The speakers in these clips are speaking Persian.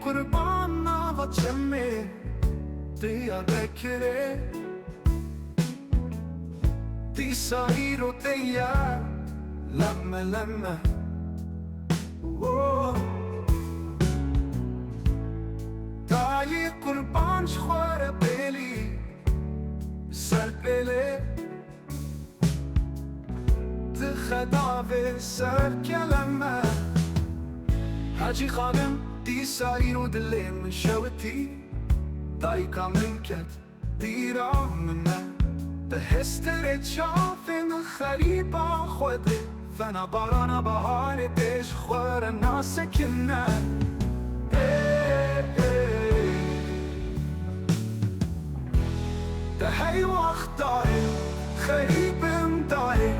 قربان وچمه Diyarbakır'e Di sahiro diyar Lemme lemme Dali kurban şkhware beli Ser beli Tıkhedave ser kelemme Hacı khanım Di sahiro dilim şevti Dayka minket dira منه بهستر شافن خریبا خوده فنا باران بهار دیش خور ناسکنه ده هی وقت داره خریبم داره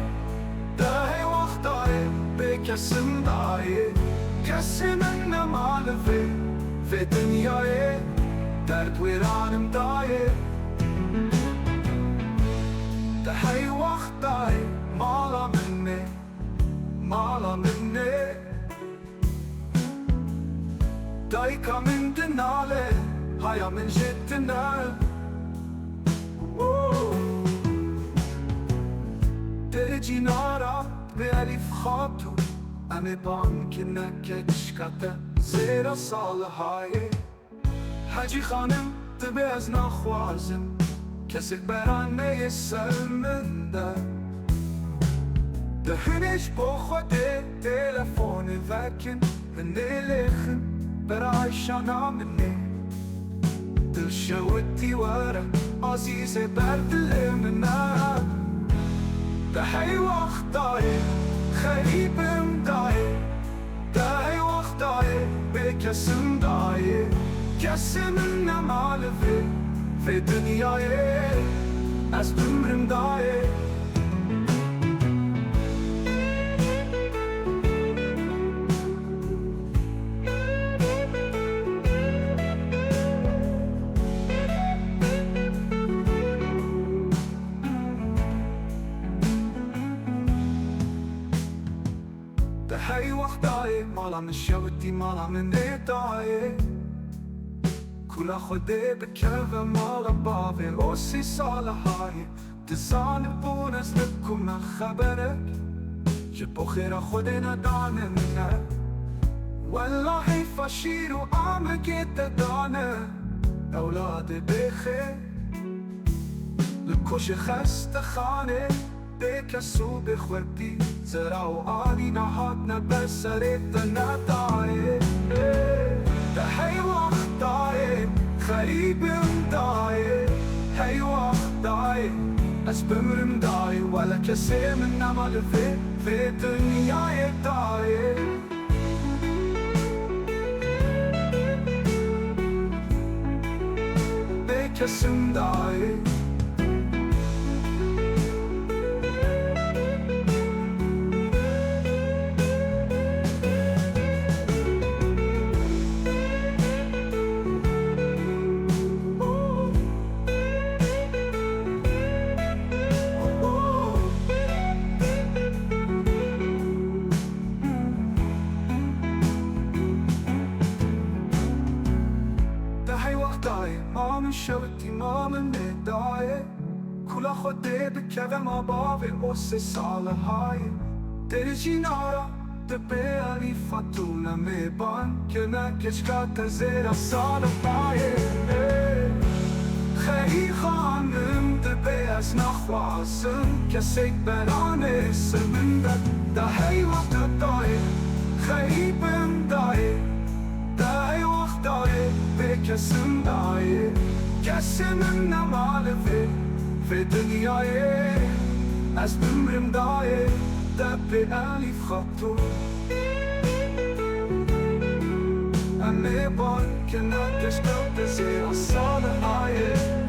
ده هی وقت داره به کسم داره کسی من نمالفه في دنیای درد ویرانم دایه ده هی وقت دایه مالا منه دایکا من دناله هایا من جدنا درجی نارا به علیف خاطو امی بانک نکچکته زیرا سالهایه حاجی خانم دبی از نخوازم کسی برانه سرمنده دهنش با خوده تلفون وکن من نلخم برای شنامنه دل شوتی وره عزیز بردل منه ده هی وقت داره خریبم داره ده هی وقت داره به کسم داره کسی من نمالفه في دنیای از عمرم دایه ده هی وقت دایه مالا من شوتی مالا من دایه کلا خوده بکه و مالا باوه او 30 ساله های دزانه بون از نکم خبرک جه بخیر خوده ندانه نه والله فشیر و آمگه دانه اولاد بخیر لکش خست خانه بکسو بخوردی زرا و آلی نهاد نبسرت ندایه ده هی وقت دایه خریبم دایه هی وقت دایه از بمرم دایه ولا کسی من نمالفه في دنیای دایه بکسم دایه ما من شوتی ما من ندایه کلا خوده بکه و ما باوه او 3 ساله های درجی نارا دبه علی فتونه میبان که نکشکات زیر ساله بایه خیلی خانم دبه از نخواسم کسی برانه سمنده ده هی وقت دایه خیلی بم دایه ده هی وقت دایه بکسم دایه کسی من نمالفه في دنیای از بمرم دایه دب علیف خطو امی بان که نکش کلت زیر ساله هایه